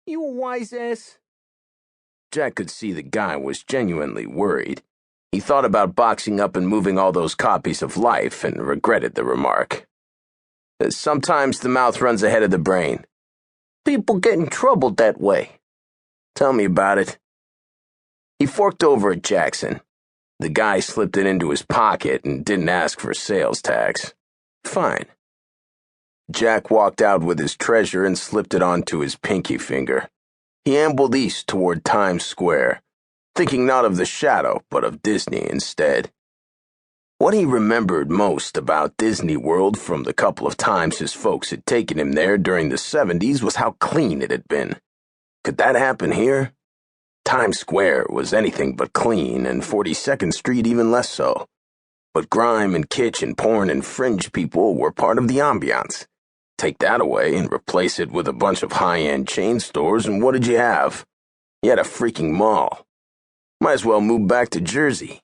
You a wise ass? Jack could see the guy was genuinely worried. He thought about boxing up and moving all those copies of Life and regretted the remark. Sometimes the mouth runs ahead of the brain. People get in trouble that way. Tell me about it. He forked over at Jackson. The guy slipped it into his pocket and didn't ask for sales tax. Fine. Jack walked out with his treasure and slipped it onto his pinky finger. He ambled east toward Times Square, thinking not of the shadow, but of Disney instead. What he remembered most about Disney World from the couple of times his folks had taken him there during the 70s was how clean it had been. Could that happen here? Times Square was anything but clean, and 42nd Street even less so. But grime and kitsch and porn and fringe people were part of the ambiance. Take that away and replace it with a bunch of high-end chain stores, and what did you have? You had a freaking mall. Might as well move back to Jersey.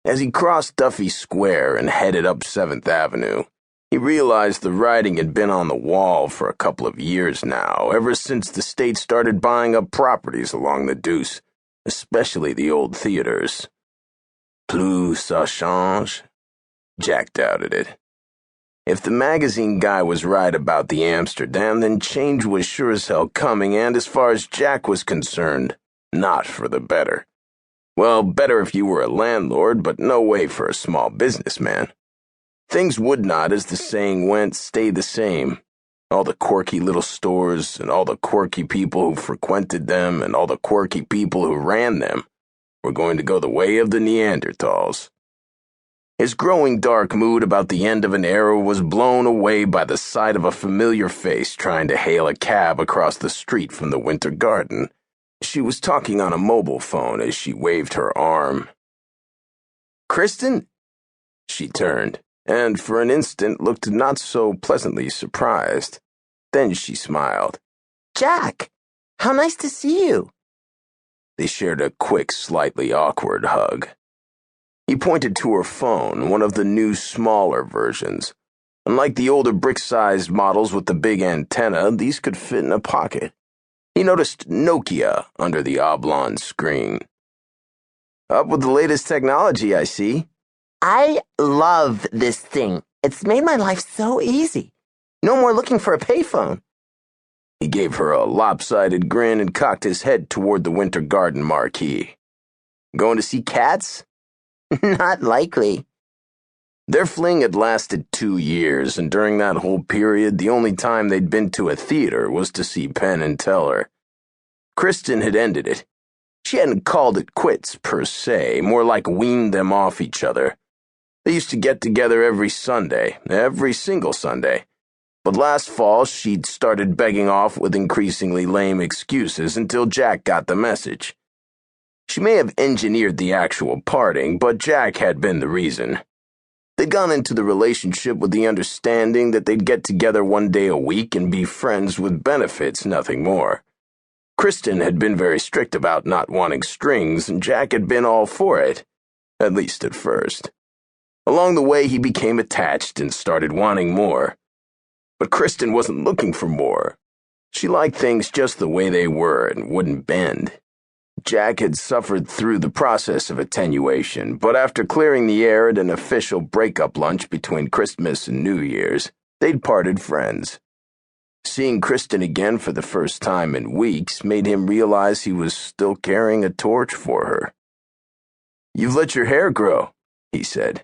As he crossed Duffy Square and headed up 7th Avenue, he realized the writing had been on the wall for a couple of years now, ever since the state started buying up properties along the Deuce, especially the old theaters. Plus ça change? Jack doubted it. If the magazine guy was right about the Amsterdam, then change was sure as hell coming, and as far as Jack was concerned, not for the better. Well, better if you were a landlord, but no way for a small businessman. Things would not, as the saying went, stay the same. All the quirky little stores, and all the quirky people who frequented them, and all the quirky people who ran them, were going to go the way of the Neanderthals. His growing dark mood about the end of an era was blown away by the sight of a familiar face trying to hail a cab across the street from the Winter Garden. She was talking on a mobile phone as she waved her arm. "Kristen?" She turned, and for an instant looked not so pleasantly surprised. Then she smiled. "Jack, how nice to see you." They shared a quick, slightly awkward hug. He pointed to her phone, one of the new, smaller versions. Unlike the older brick-sized models with the big antenna, these could fit in a pocket. He noticed Nokia under the oblong screen. "Up with the latest technology, I see." "I love this thing. It's made my life so easy. No more looking for a payphone." He gave her a lopsided grin and cocked his head toward the Winter Garden marquee. "Going to see Cats?" "Not likely." Their fling had lasted 2 years, and during that whole period, the only time they'd been to a theater was to see Penn and Teller. Kristen had ended it. She hadn't called it quits, per se, more like weaned them off each other. They used to get together every single Sunday. But last fall, she'd started begging off with increasingly lame excuses until Jack got the message. She may have engineered the actual parting, but Jack had been the reason. They'd gone into the relationship with the understanding that they'd get together one day a week and be friends with benefits, nothing more. Kristen had been very strict about not wanting strings, and Jack had been all for it, at least at first. Along the way, he became attached and started wanting more. But Kristen wasn't looking for more. She liked things just the way they were and wouldn't bend. Jack had suffered through the process of attenuation, but after clearing the air at an official breakup lunch between Christmas and New Year's, they'd parted friends. Seeing Kristen again for the first time in weeks made him realize he was still carrying a torch for her. "You've let your hair grow," he said.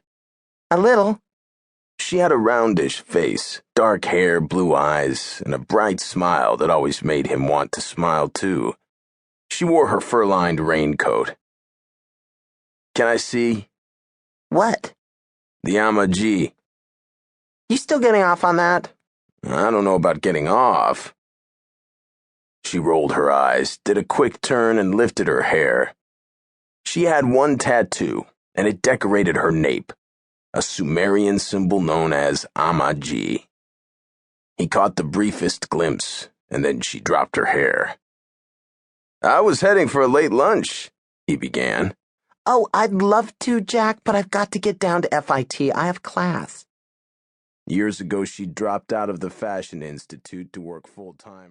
"A little." She had a roundish face, dark hair, blue eyes, and a bright smile that always made him want to smile too. She wore her fur-lined raincoat. "Can I see?" "What?" "The Amaji." "You still getting off on that?" "I don't know about getting off." She rolled her eyes, did a quick turn, and lifted her hair. She had one tattoo, and it decorated her nape, a Sumerian symbol known as Amaji. He caught the briefest glimpse, and then she dropped her hair. "I was heading for a late lunch," he began. "Oh, I'd love to, Jack, but I've got to get down to FIT. I have class." Years ago, she dropped out of the Fashion Institute to work full-time.